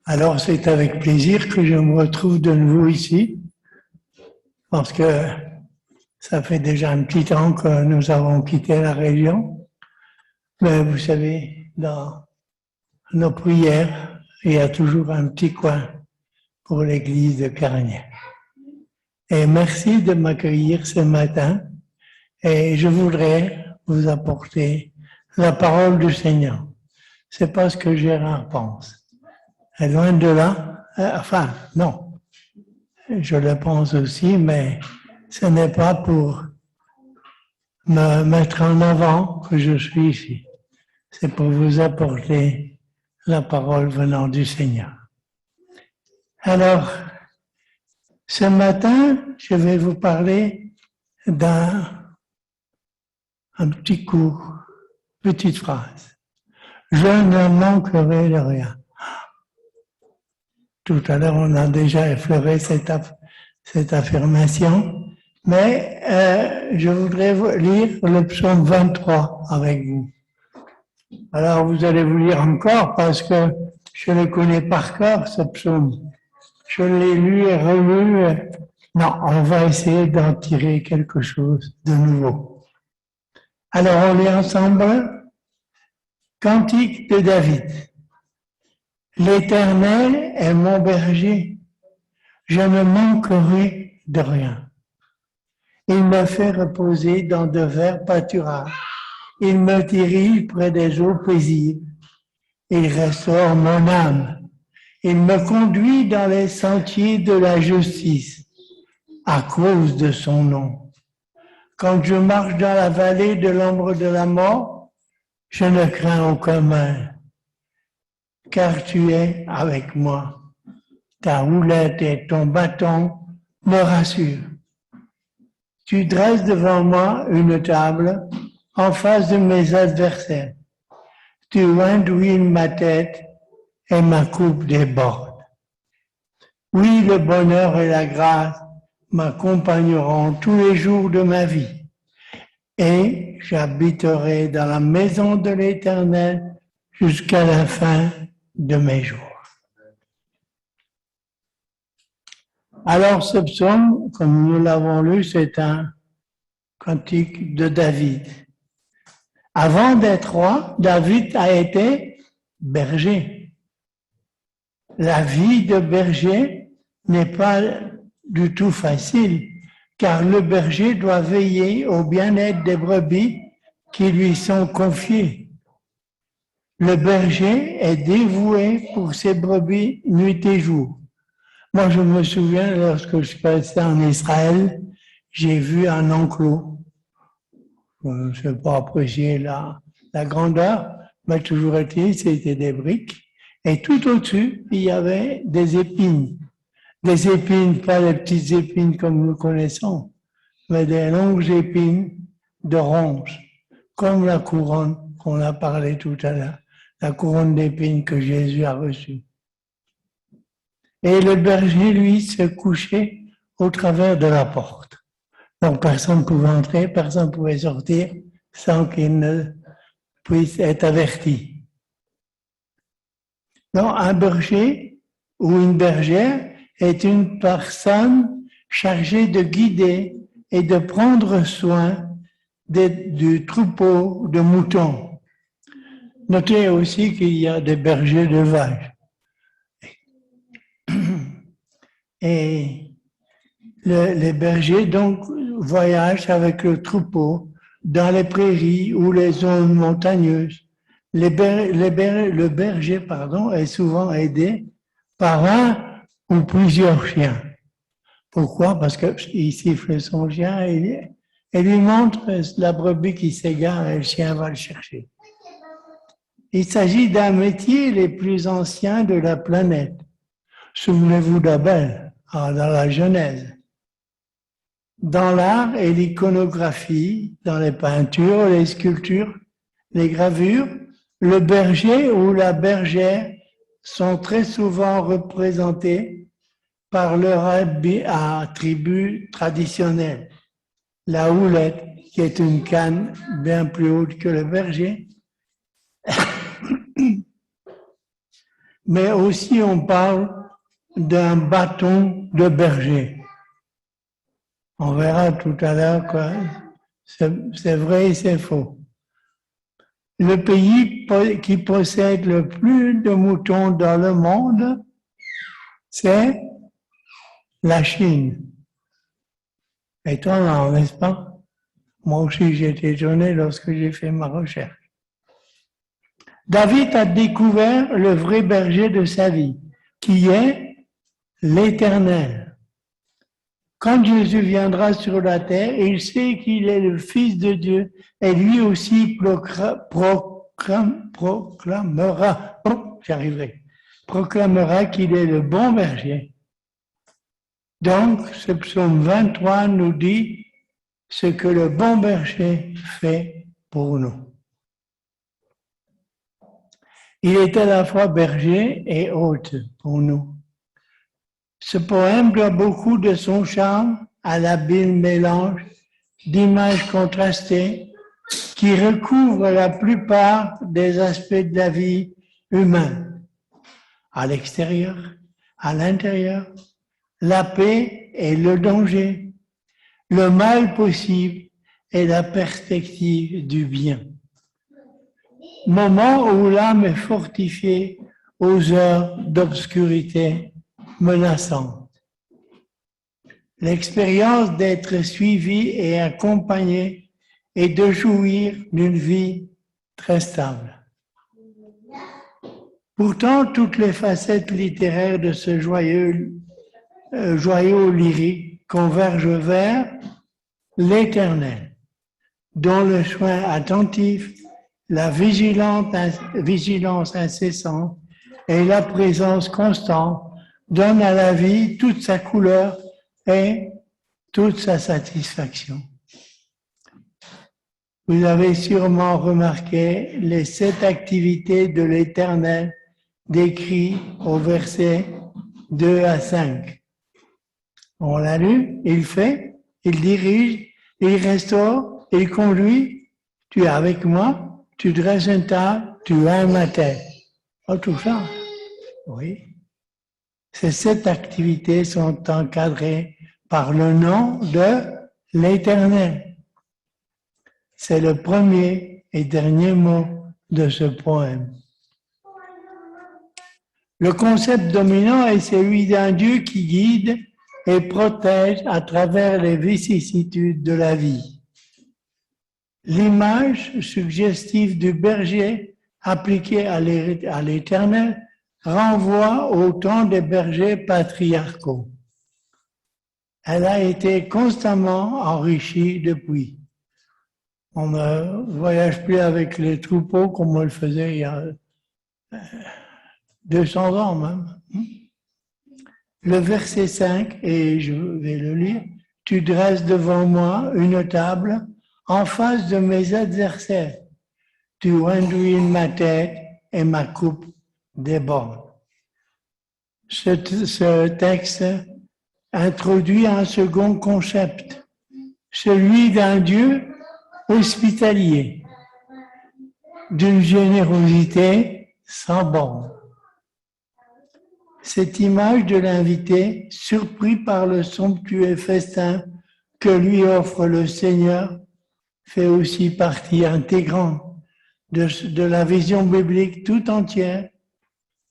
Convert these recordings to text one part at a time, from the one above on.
Alors, c'est avec plaisir que je me retrouve de nouveau ici, parce que ça fait déjà un petit temps que nous avons quitté la région. Mais vous savez, dans nos prières, il y a toujours un petit coin pour l'église de Carignan. Et merci de m'accueillir ce matin. Et je voudrais vous apporter la parole du Seigneur. C'est pas ce que Gérard pense. Et loin de là, enfin, non, je le pense aussi, mais ce n'est pas pour me mettre en avant que je suis ici. C'est pour vous apporter la parole venant du Seigneur. Alors, ce matin, je vais vous parler d'un petit cours, petite phrase. Je ne manquerai de rien. Tout à l'heure, on a déjà effleuré cette affirmation, mais je voudrais lire le psaume 23 avec vous. Alors, vous allez vous lire encore parce que je le connais par cœur, ce psaume. Je l'ai lu et relu. Non, on va essayer d'en tirer quelque chose de nouveau. Alors, on lit ensemble Cantique de David. L'Éternel est mon berger, je ne manquerai de rien. Il me fait reposer dans de verts pâturages. Il me dirige près des eaux paisibles. Il restaure mon âme. Il me conduit dans les sentiers de la justice à cause de son nom. Quand je marche dans la vallée de l'ombre de la mort, je ne crains aucun mal, car tu es avec moi. Ta houlette et ton bâton me rassurent. Tu dresses devant moi une table en face de mes adversaires. Tu induis ma tête et ma coupe déborde. Oui, le bonheur et la grâce m'accompagneront tous les jours de ma vie, et j'habiterai dans la maison de l'Éternel jusqu'à la fin de mes jours. Alors ce psaume, comme nous l'avons lu, c'est un cantique de David. Avant d'être roi, David a été berger. La vie de berger n'est pas du tout facile, car le berger doit veiller au bien-être des brebis qui lui sont confiées. Le berger est dévoué pour ses brebis nuit et jour. Moi, je me souviens, lorsque je passais en Israël, j'ai vu un enclos. Je ne sais pas apprécier la grandeur, mais toujours est-il, c'était des briques. Et tout au-dessus, il y avait des épines. Des épines, pas les petites épines comme nous connaissons, mais des longues épines de ronces, comme la couronne qu'on a parlé tout à l'heure, la couronne d'épines que Jésus a reçue. Et le berger, lui, se couchait au travers de la porte. Donc personne ne pouvait entrer, personne ne pouvait sortir sans qu'il ne puisse être averti. Donc un berger ou une bergère est une personne chargée de guider et de prendre soin du troupeau de moutons. Notez aussi qu'il y a des bergers de vaches. Et les bergers donc voyagent avec le troupeau dans les prairies ou les zones montagneuses. Le berger est souvent aidé par un ou plusieurs chiens. Pourquoi? Parce qu'il siffle son chien et lui montre la brebis qui s'égare et le chien va le chercher. Il s'agit d'un métier les plus anciens de la planète. Souvenez-vous d'Abel, dans la Genèse. Dans l'art et l'iconographie, dans les peintures, les sculptures, les gravures, le berger ou la bergère sont très souvent représentés par leur attribut traditionnel. La houlette, qui est une canne bien plus haute que le berger, mais aussi on parle d'un bâton de berger. On verra tout à l'heure que c'est vrai et c'est faux. Le pays qui possède le plus de moutons dans le monde, c'est la Chine. Étonnant, n'est-ce pas? Moi aussi, j'ai été étonné lorsque j'ai fait ma recherche. David a découvert le vrai berger de sa vie, qui est l'Éternel. Quand Jésus viendra sur la terre, il sait qu'il est le Fils de Dieu et lui aussi proclamera qu'il est le bon berger. Donc, ce psaume 23 nous dit ce que le bon berger fait pour nous. Il est à la fois berger et hôte pour nous. Ce poème doit beaucoup de son charme à l'habile mélange d'images contrastées qui recouvrent la plupart des aspects de la vie humaine, à l'extérieur, à l'intérieur, la paix et le danger, le mal possible et la perspective du bien. Moment où l'âme est fortifiée aux heures d'obscurité menaçante. L'expérience d'être suivi et accompagné et de jouir d'une vie très stable. Pourtant, toutes les facettes littéraires de ce joyau lyrique convergent vers l'Éternel, dont le soin attentif, la vigilance incessante et la présence constante donnent à la vie toute sa couleur et toute sa satisfaction. Vous avez sûrement remarqué les 7 activités de l'Éternel décrites au verset 2 à 5. On l'a lu, il fait, il dirige, il restaure, il conduit, tu es avec moi, tu dresses une table, tu as ma tête. Oh, tout ça, oui. Ces 7 activités sont encadrées par le nom de l'Éternel. C'est le premier et dernier mot de ce poème. Le concept dominant est celui d'un Dieu qui guide et protège à travers les vicissitudes de la vie. L'image suggestive du berger appliquée à l'Éternel renvoie au temps des bergers patriarcaux. Elle a été constamment enrichie depuis. On ne voyage plus avec les troupeaux comme on le faisait il y a 200 ans même. Le verset 5, et je vais le lire, « Tu dresses devant moi une table en face de mes adversaires. Tu induis ma tête et ma coupe déborde. » Ce texte introduit un second concept, celui d'un Dieu hospitalier, d'une générosité sans borne. Cette image de l'invité, surpris par le somptueux festin que lui offre le Seigneur, fait aussi partie intégrante de la vision biblique tout entière,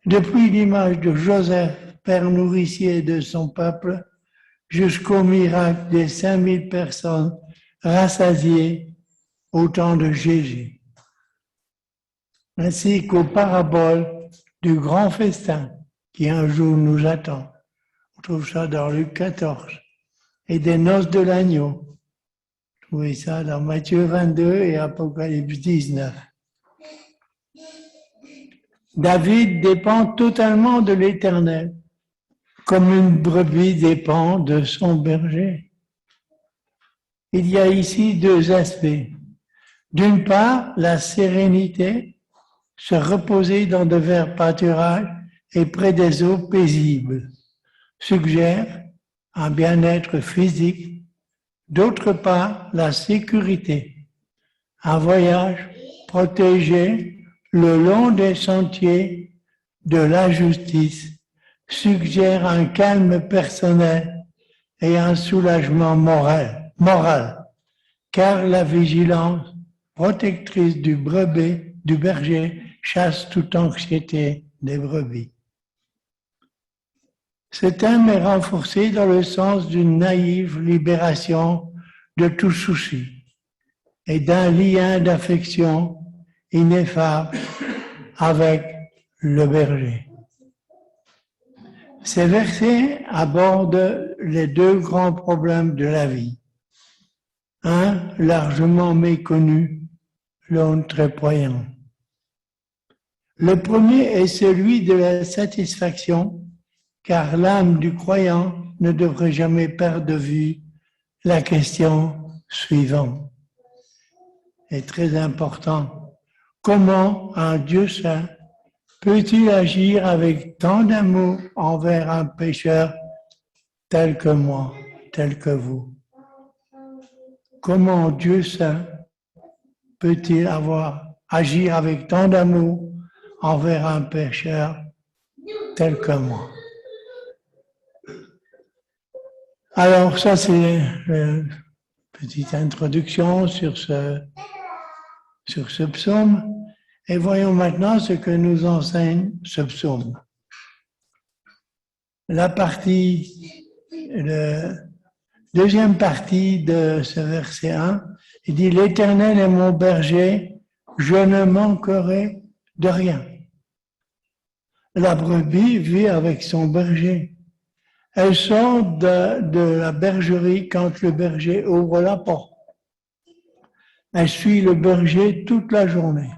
depuis l'image de Joseph, père nourricier de son peuple, jusqu'au miracle des 5000 personnes rassasiées au temps de Jésus, ainsi qu'aux paraboles du grand festin qui un jour nous attend. On trouve ça dans Luc 14. Et des noces de l'agneau. Vous trouvez ça dans Matthieu 22 et Apocalypse 19. David dépend totalement de l'Éternel, comme une brebis dépend de son berger. Il y a ici 2 aspects. D'une part, la sérénité, se reposer dans de verts pâturages et près des eaux paisibles, suggère un bien-être physique. D'autre part, la sécurité, un voyage protégé le long des sentiers de la justice suggère un calme personnel et un soulagement moral, car la vigilance protectrice du berger chasse toute anxiété des brebis. Ce thème est renforcé dans le sens d'une naïve libération de tout souci et d'un lien d'affection ineffable avec le berger. Ces versets abordent les deux grands problèmes de la vie. Un largement méconnu, l'autre très poignant. Le premier est celui de la satisfaction, car l'âme du croyant ne devrait jamais perdre de vue la question suivante. Est très important. Comment un Dieu saint peut-il agir avec tant d'amour envers un pécheur tel que moi, tel que vous? Comment Dieu saint peut-il agir avec tant d'amour envers un pécheur tel que moi? Alors ça, c'est une petite introduction sur ce psaume. Et voyons maintenant ce que nous enseigne ce psaume. La deuxième partie de ce verset 1, il dit « L'Éternel est mon berger, je ne manquerai de rien. » La brebis vit avec son berger. Elle sort de la bergerie quand le berger ouvre la porte. Elle suit le berger toute la journée.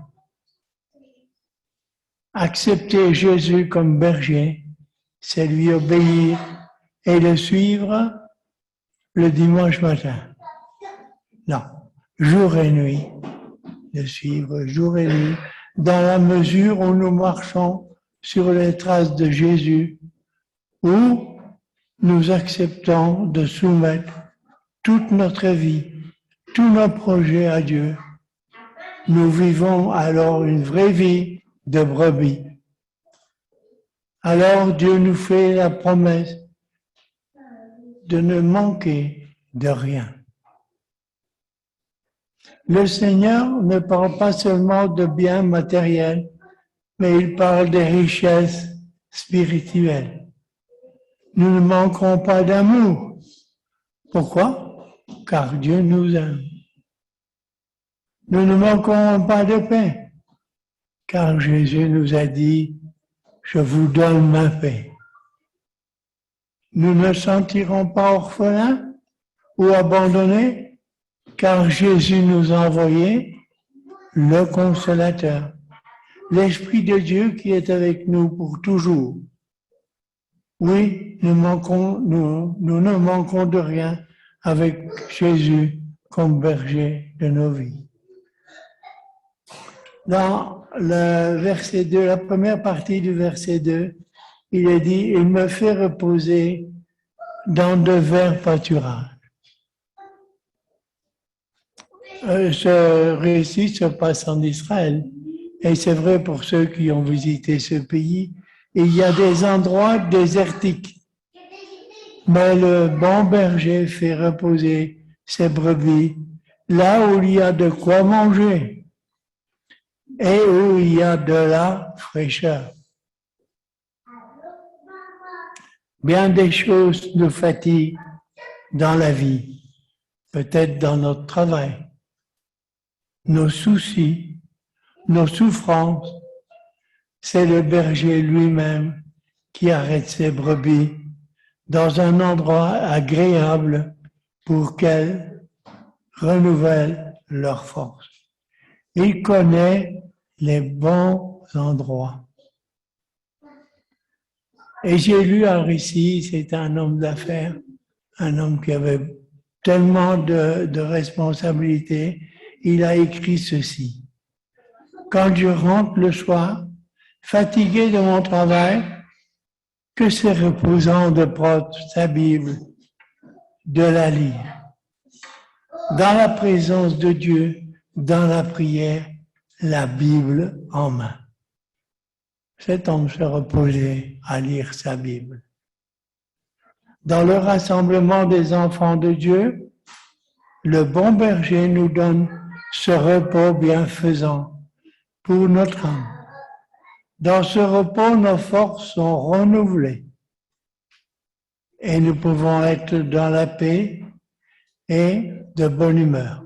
Accepter Jésus comme berger, c'est lui obéir et le suivre le dimanche matin. Non, jour et nuit, le suivre jour et nuit, dans la mesure où nous marchons sur les traces de Jésus, où nous acceptons de soumettre toute notre vie, tous nos projets à Dieu. Nous vivons alors une vraie vie de brebis. Alors Dieu nous fait la promesse de ne manquer de rien. Le Seigneur ne parle pas seulement de biens matériels, mais il parle des richesses spirituelles. Nous ne manquerons pas d'amour. Pourquoi? Car Dieu nous aime. Nous ne manquerons pas de paix, car Jésus nous a dit « Je vous donne ma paix ». Nous ne sentirons pas orphelins ou abandonnés, car Jésus nous a envoyé le Consolateur, l'Esprit de Dieu qui est avec nous pour toujours. Oui, nous ne manquons de rien avec Jésus comme berger de nos vies. Dans le verset 2, la première partie du verset 2, il est dit « Il me fait reposer dans de verts pâturages ». Ce récit se passe en Israël et c'est vrai pour ceux qui ont visité ce pays. Il y a des endroits désertiques, mais le bon berger fait reposer ses brebis là où il y a de quoi manger et où il y a de la fraîcheur. Bien des choses nous fatiguent dans la vie, peut-être dans notre travail, nos soucis, nos souffrances. C'est le berger lui-même qui arrête ses brebis dans un endroit agréable pour qu'elles renouvellent leur force. Il connaît les bons endroits. Et j'ai lu un récit, c'est un homme d'affaires, un homme qui avait tellement de responsabilités, il a écrit ceci. Quand je rentre le soir, fatigué de mon travail, que c'est reposant de prendre sa Bible, de la lire. Dans la présence de Dieu, dans la prière, la Bible en main. cet homme se reposait à lire sa Bible. Dans le rassemblement des enfants de Dieu, le bon berger nous donne ce repos bienfaisant pour notre âme. Dans ce repos, nos forces sont renouvelées et nous pouvons être dans la paix et de bonne humeur.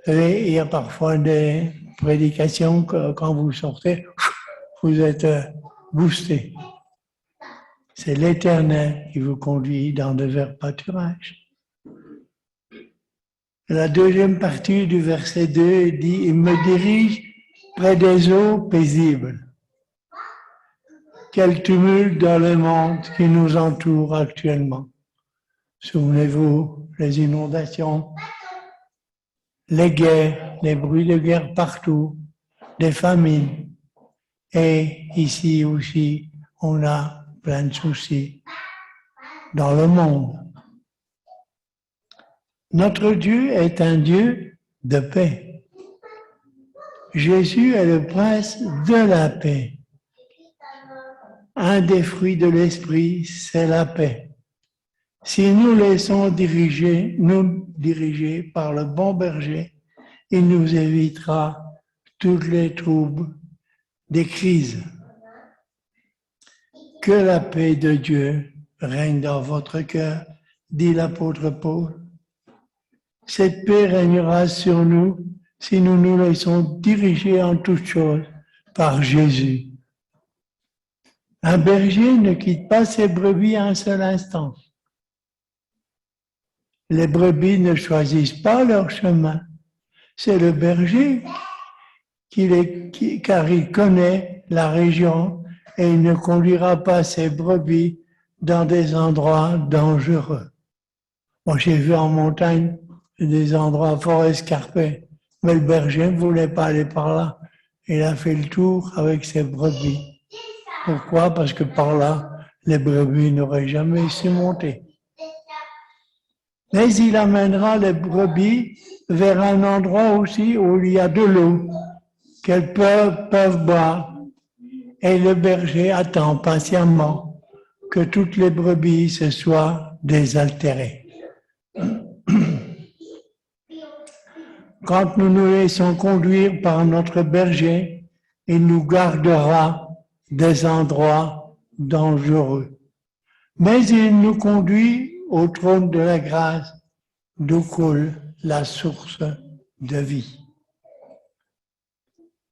Et il y a parfois des prédications que quand vous sortez, vous êtes boosté. C'est l'Éternel qui vous conduit dans de verts pâturages. La deuxième partie du verset 2 dit « Il me dirige près des eaux paisibles ». Quel tumulte dans le monde qui nous entoure actuellement. Souvenez-vous, les inondations, les guerres, les bruits de guerre partout, des famines. Et ici aussi, on a plein de soucis dans le monde. Notre Dieu est un Dieu de paix. Jésus est le prince de la paix. Un des fruits de l'esprit, c'est la paix. Si nous laissons nous diriger par le bon berger, il nous évitera toutes les troubles des crises. Que la paix de Dieu règne dans votre cœur, dit l'apôtre Paul. Cette paix régnera sur nous si nous nous laissons diriger en toutes choses par Jésus. Un berger ne quitte pas ses brebis un seul instant. Les brebis ne choisissent pas leur chemin. C'est le berger car il connaît la région et il ne conduira pas ses brebis dans des endroits dangereux. Moi, j'ai vu en montagne des endroits fort escarpés, mais le berger ne voulait pas aller par là. Il a fait le tour avec ses brebis. Pourquoi? Parce que par là, les brebis n'auraient jamais su monter. Mais il amènera les brebis vers un endroit aussi où il y a de l'eau qu'elles peuvent boire. Et le berger attend patiemment que toutes les brebis se soient désaltérées. Quand nous nous laissons conduire par notre berger, il nous gardera des endroits dangereux. Mais il nous conduit au trône de la grâce d'où coule la source de vie.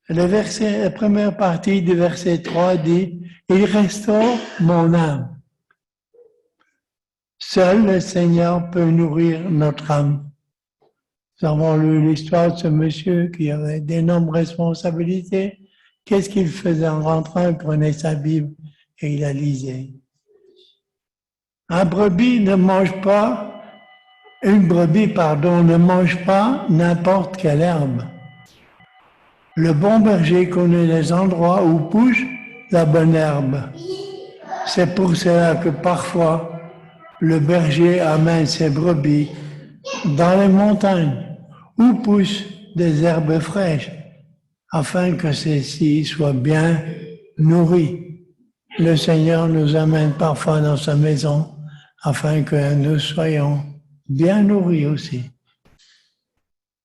La première partie du verset 3 dit « Il restaure mon âme ». Seul le Seigneur peut nourrir notre âme. Nous avons lu l'histoire de ce monsieur qui avait d'énormes responsabilités. Qu'est-ce qu'il faisait en rentrant? Il prenait sa Bible et il la lisait. Une brebis ne mange pas n'importe quelle herbe. Le bon berger connaît les endroits où pousse la bonne herbe. C'est pour cela que parfois, le berger amène ses brebis dans les montagnes où poussent des herbes fraîches, afin que celles-ci soient bien nourries. Le Seigneur nous amène parfois dans sa maison, afin que nous soyons bien nourris aussi.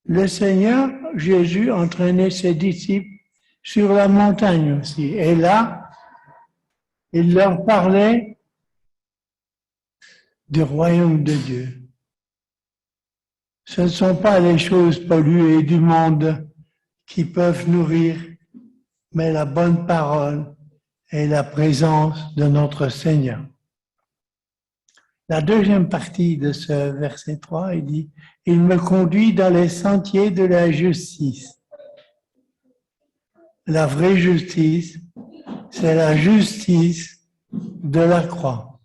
Le Seigneur Jésus entraînait ses disciples sur la montagne aussi. Et là, il leur parlait du royaume de Dieu. Ce ne sont pas les choses polluées du monde qui peuvent nourrir, mais la bonne parole et la présence de notre Seigneur. La deuxième partie de ce verset 3, il dit « Il me conduit dans les sentiers de la justice ». La vraie justice, c'est la justice de la croix.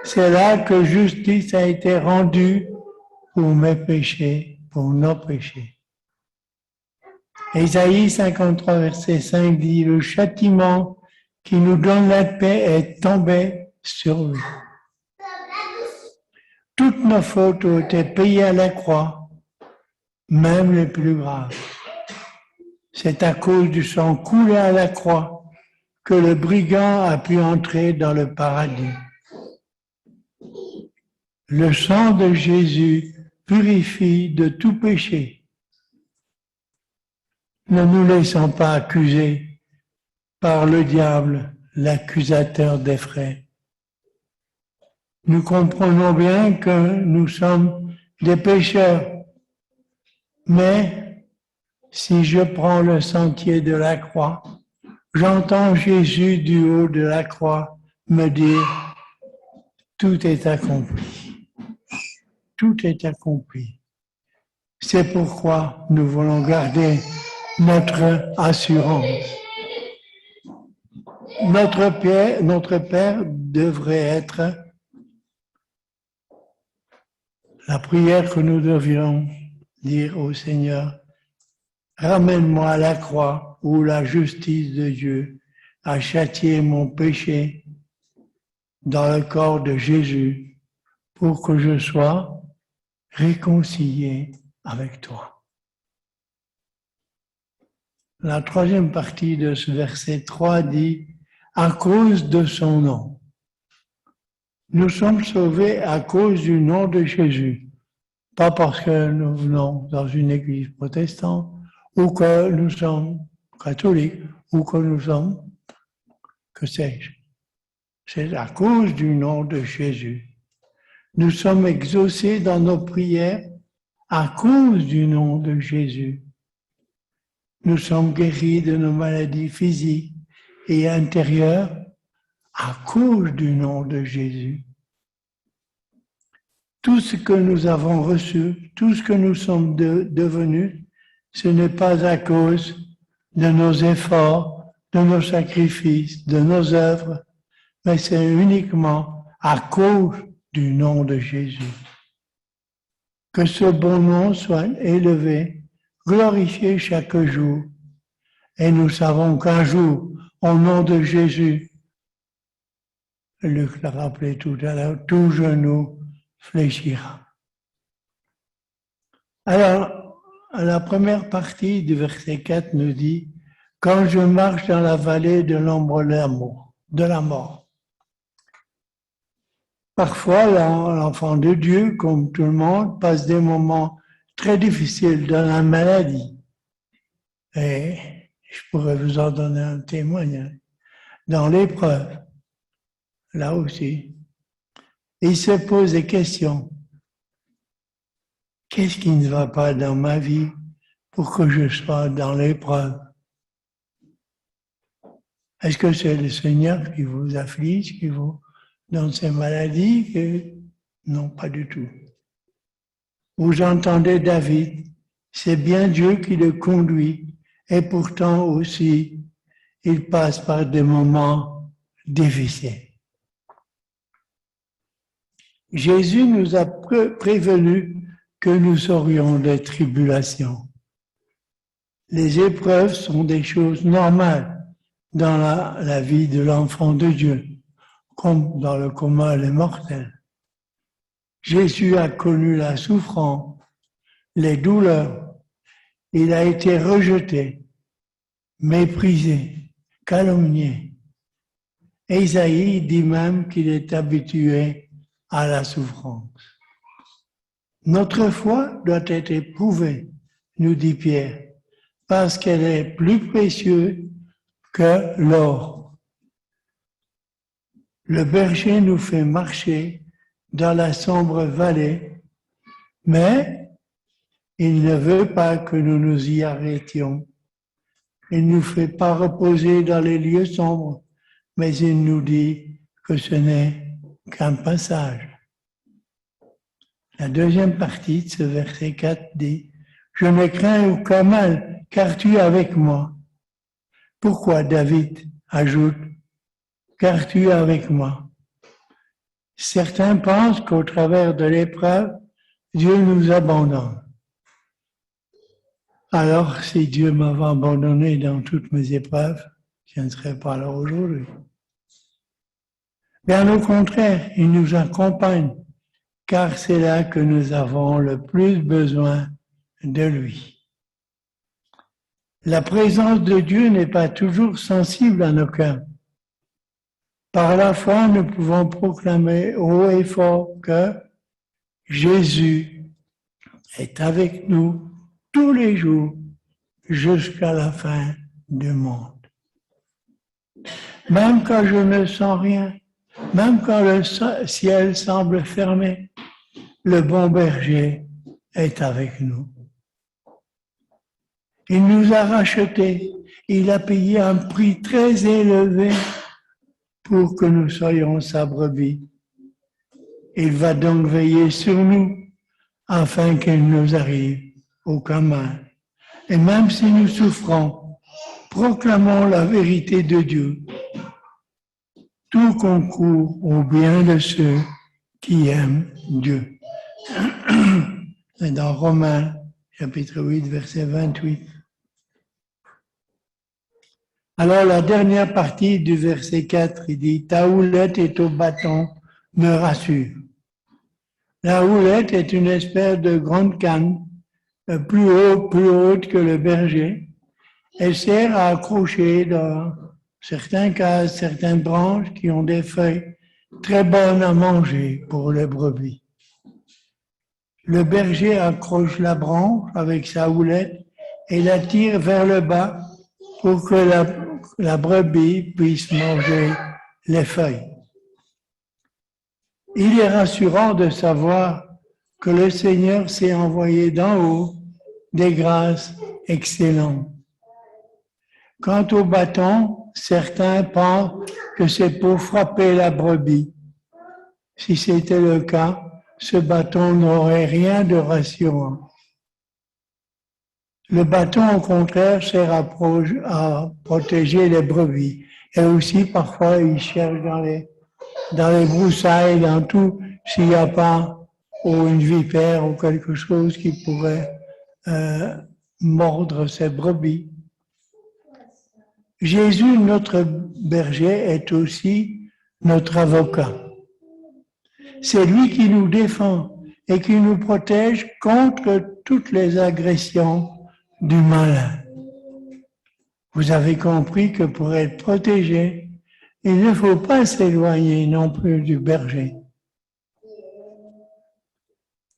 C'est là que justice a été rendue pour mes péchés, pour nos péchés. Ésaïe 53, verset 5 dit « Le châtiment qui nous donne la paix est tombé sur lui ». Toutes nos fautes ont été payées à la croix, même les plus graves. C'est à cause du sang coulé à la croix que le brigand a pu entrer dans le paradis. Le sang de Jésus purifie de tout péché. Ne nous laissons pas accuser par le diable, l'accusateur des frères. Nous comprenons bien que nous sommes des pécheurs, mais si je prends le sentier de la croix, j'entends Jésus du haut de la croix me dire « Tout est accompli. Tout est accompli. » C'est pourquoi nous voulons garder notre assurance. Notre Père devrait être la prière que nous devions dire au Seigneur. Ramène-moi à la croix où la justice de Dieu a châtié mon péché dans le corps de Jésus pour que je sois réconcilié avec toi. La troisième partie de ce verset 3 dit « à cause de son nom ». Nous sommes sauvés à cause du nom de Jésus, pas parce que nous venons dans une église protestante ou que nous sommes catholiques ou que nous sommes, que sais-je. C'est à cause du nom de Jésus. Nous sommes exaucés dans nos prières à cause du nom de Jésus. Nous sommes guéris de nos maladies physiques et intérieures à cause du nom de Jésus. Tout ce que nous avons reçu, tout ce que nous sommes devenus, ce n'est pas à cause de nos efforts, de nos sacrifices, de nos œuvres, mais c'est uniquement à cause du nom de Jésus. Que ce bon nom soit élevé, glorifié chaque jour. Et nous savons qu'un jour, au nom de Jésus, Luc l'a rappelé tout à l'heure, tout genou fléchira. Alors, la première partie du verset 4 nous dit « Quand je marche dans la vallée de l'ombre de la mort ». Parfois, l'enfant de Dieu, comme tout le monde, passe des moments très difficiles dans la maladie. Et je pourrais vous en donner un témoignage. Dans l'épreuve, là aussi, il se pose des questions. Qu'est-ce qui ne va pas dans ma vie pour que je sois dans l'épreuve? Est-ce que c'est le Seigneur qui vous afflige, qui vous donne ces maladies? Non, pas du tout. Vous entendez David, c'est bien Dieu qui le conduit, et pourtant aussi, il passe par des moments difficiles. Jésus nous a prévenu que nous aurions des tribulations. Les épreuves sont des choses normales dans la vie de l'enfant de Dieu, comme dans le commun des mortels. Jésus a connu la souffrance, les douleurs. Il a été rejeté, méprisé, calomnié. Ésaïe dit même qu'il est habitué à la souffrance. Notre foi doit être éprouvée, nous dit Pierre, parce qu'elle est plus précieuse que l'or. Le berger nous fait marcher dans la sombre vallée, mais il ne veut pas que nous nous y arrêtions. Il ne nous fait pas reposer dans les lieux sombres, mais il nous dit que ce n'est qu'un passage. La deuxième partie de ce verset 4 dit « Je ne crains aucun mal, car tu es avec moi. » Pourquoi David ajoute « Car tu es avec moi ». Certains pensent qu'au travers de l'épreuve, Dieu nous abandonne. Alors, si Dieu m'avait abandonné dans toutes mes épreuves, je ne serais pas là aujourd'hui. Bien au contraire, il nous accompagne, car c'est là que nous avons le plus besoin de lui. La présence de Dieu n'est pas toujours sensible à nos cœurs. Par la foi, nous pouvons proclamer haut et fort que Jésus est avec nous tous les jours jusqu'à la fin du monde. Même quand je ne sens rien, même quand le ciel semble fermé, le bon berger est avec nous. Il nous a rachetés, il a payé un prix très élevé pour que nous soyons sa brebis. Il va donc veiller sur nous afin qu'il ne nous arrive aucun mal. Et même si nous souffrons, proclamons la vérité de Dieu. Tout concourt au bien de ceux qui aiment Dieu. Et dans Romains, chapitre 8, verset 28. Alors la dernière partie du verset 4, il dit « Ta houlette et ton bâton me rassurent ». La houlette est une espèce de grande canne, plus haute que le berger. Elle sert à accrocher dans certains cas, certaines branches qui ont des feuilles très bonnes à manger pour les brebis. Le berger accroche la branche avec sa houlette et la tire vers le bas pour que la brebis puisse manger les feuilles. Il est rassurant de savoir que le Seigneur s'est envoyé d'en haut des grâces excellentes. Quant au bâton, certains pensent que c'est pour frapper la brebis. Si c'était le cas, ce bâton n'aurait rien de rassurant. Le bâton, au contraire, sert à protéger les brebis. Et aussi, parfois, ils cherchent dans les broussailles, dans tout, s'il n'y a pas ou une vipère ou quelque chose qui pourrait mordre ces brebis. Jésus, notre berger, est aussi notre avocat. C'est lui qui nous défend et qui nous protège contre toutes les agressions du malin. Vous avez compris que pour être protégé, il ne faut pas s'éloigner non plus du berger.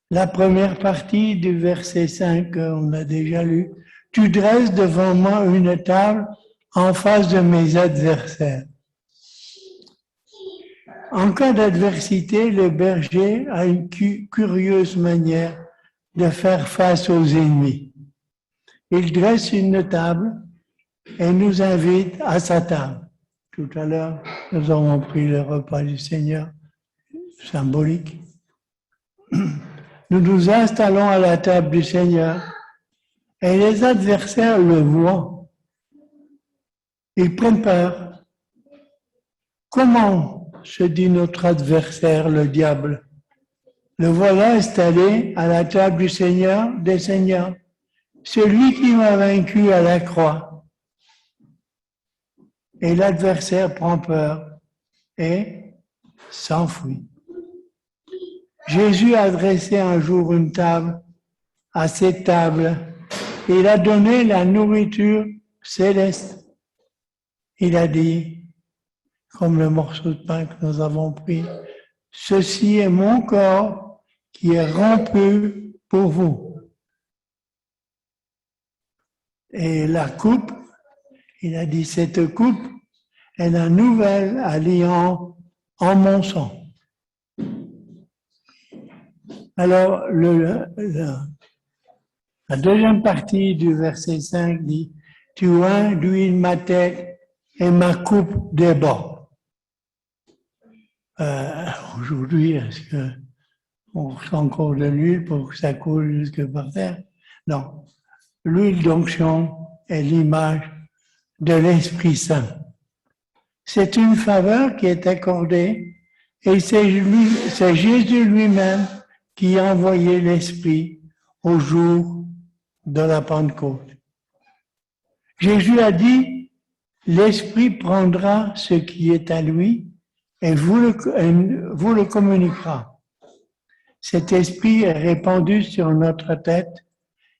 La première partie du verset 5, on a déjà lu, « Tu dresses devant moi une table en face de mes adversaires. » En cas d'adversité, le berger a une curieuse manière de faire face aux ennemis. Il dresse une table et nous invite à sa table. Tout à l'heure, nous avons pris le repas du Seigneur, symbolique. Nous nous installons à la table du Seigneur et les adversaires le voient. Ils prennent peur. Comment, se dit notre adversaire, le diable, le voilà installé à la table du Seigneur, des Seigneurs, celui qui m'a vaincu à la croix. Et l'adversaire prend peur et s'enfuit. Jésus a dressé un jour une table. À cette table, il a donné la nourriture céleste. Il a dit, comme le morceau de pain que nous avons pris, « Ceci est mon corps qui est rompu pour vous. » Et la coupe, il a dit, « Cette coupe est la nouvelle alliance en mon sang. » Alors, la deuxième partie du verset 5 dit, « Tu oins d'huile ma tête et ma coupe déborde. » Aujourd'hui, est-ce qu'on reçoit encore de l'huile pour que ça coule jusque par terre? Non. L'huile d'onction est l'image de l'Esprit Saint. C'est une faveur qui est accordée et c'est Jésus lui-même qui a envoyé l'Esprit au jour de la Pentecôte. Jésus a dit, l'Esprit prendra ce qui est à lui et vous le communiquera. Cet Esprit est répandu sur notre tête,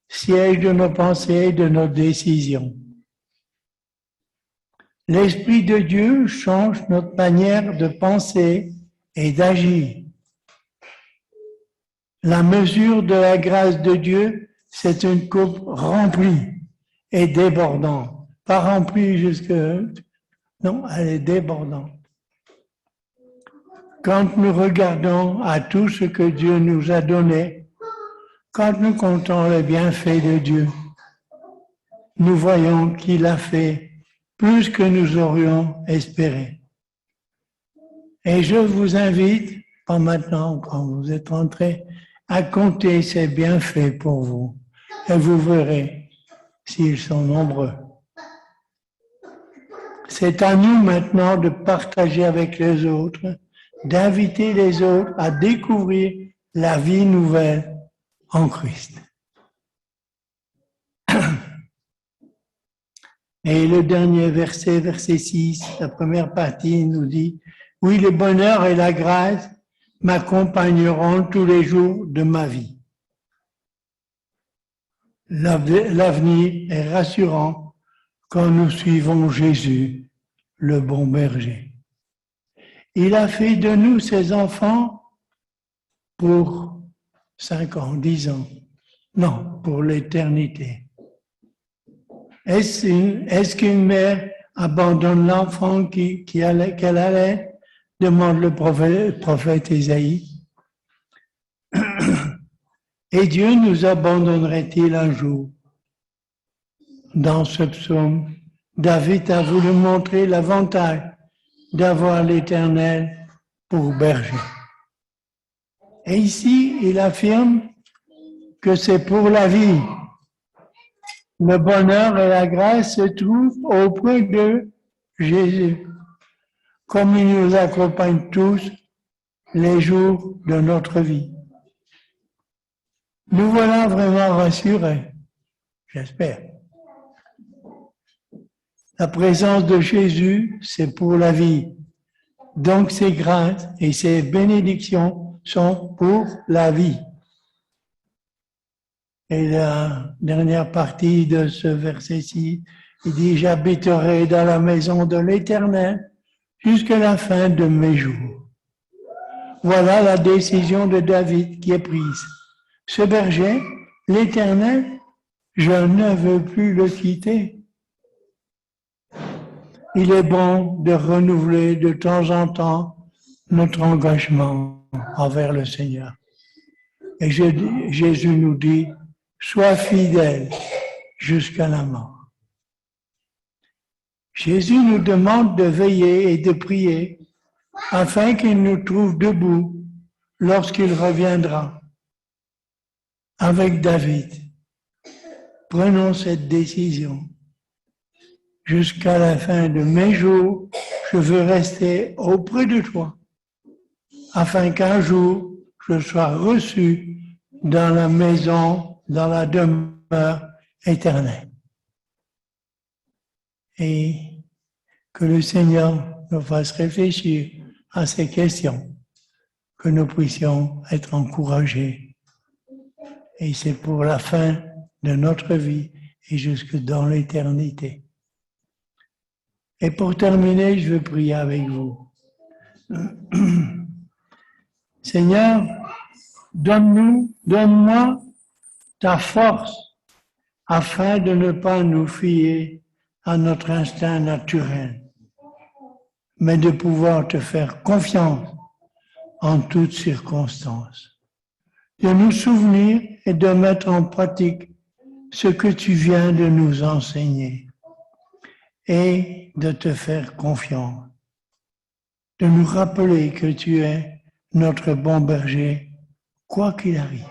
siège de nos pensées et de nos décisions. L'Esprit de Dieu change notre manière de penser et d'agir. La mesure de la grâce de Dieu, c'est une coupe remplie et débordante. Pas remplie jusque... Non, elle est débordante. Quand nous regardons à tout ce que Dieu nous a donné, quand nous comptons les bienfaits de Dieu, nous voyons qu'il a fait plus que nous aurions espéré. Et je vous invite, pas maintenant, quand vous êtes rentrés, à compter ces bienfaits pour vous. Et vous verrez s'ils sont nombreux. C'est à nous maintenant de partager avec les autres, d'inviter les autres à découvrir la vie nouvelle en Christ. Et le dernier verset, verset 6, la première partie nous dit « Oui, le bonheur et la grâce m'accompagneront tous les jours de ma vie. » L'avenir est rassurant quand nous suivons Jésus, le bon berger. Il a fait de nous ses enfants pour 5 ans, 10 ans, non, pour l'éternité. Est-ce qu'une mère abandonne l'enfant qu'elle allait? Demande le prophète Isaïe. Et Dieu nous abandonnerait-il un jour? Dans ce psaume, David a voulu montrer l'avantage d'avoir l'Éternel pour berger. Et ici, il affirme que c'est pour la vie. Le bonheur et la grâce se trouvent auprès de Jésus, comme il nous accompagne tous les jours de notre vie. Nous voilà vraiment rassurés, j'espère. La présence de Jésus, c'est pour la vie. Donc ses grâces et ses bénédictions sont pour la vie. Et la dernière partie de ce verset-ci, il dit « J'habiterai dans la maison de l'Éternel jusqu'à la fin de mes jours. » Voilà la décision de David qui est prise. Ce berger, l'Éternel, je ne veux plus le quitter. Il est bon de renouveler de temps en temps notre engagement envers le Seigneur. Et Jésus nous dit, sois fidèle jusqu'à la mort. Jésus nous demande de veiller et de prier afin qu'il nous trouve debout lorsqu'il reviendra. Avec David, prenons cette décision. Jusqu'à la fin de mes jours, je veux rester auprès de toi, afin qu'un jour, je sois reçu dans la maison, dans la demeure éternelle. Et que le Seigneur nous fasse réfléchir à ces questions, que nous puissions être encouragés. Et c'est pour la fin de notre vie et jusque dans l'éternité. Et pour terminer, je veux prier avec vous. Seigneur, donne-moi ta force afin de ne pas nous fier à notre instinct naturel, mais de pouvoir te faire confiance en toutes circonstances. De nous souvenir et de mettre en pratique ce que tu viens de nous enseigner et de te faire confiance. De nous rappeler que tu es notre bon berger, quoi qu'il arrive.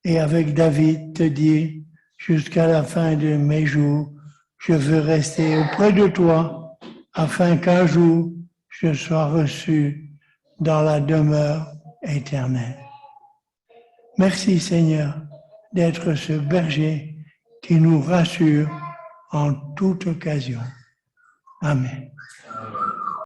Et avec David, te dire, jusqu'à la fin de mes jours, je veux rester auprès de toi, afin qu'un jour, je sois reçu dans la demeure éternelle. Merci Seigneur d'être ce berger qui nous rassure en toute occasion. Amen.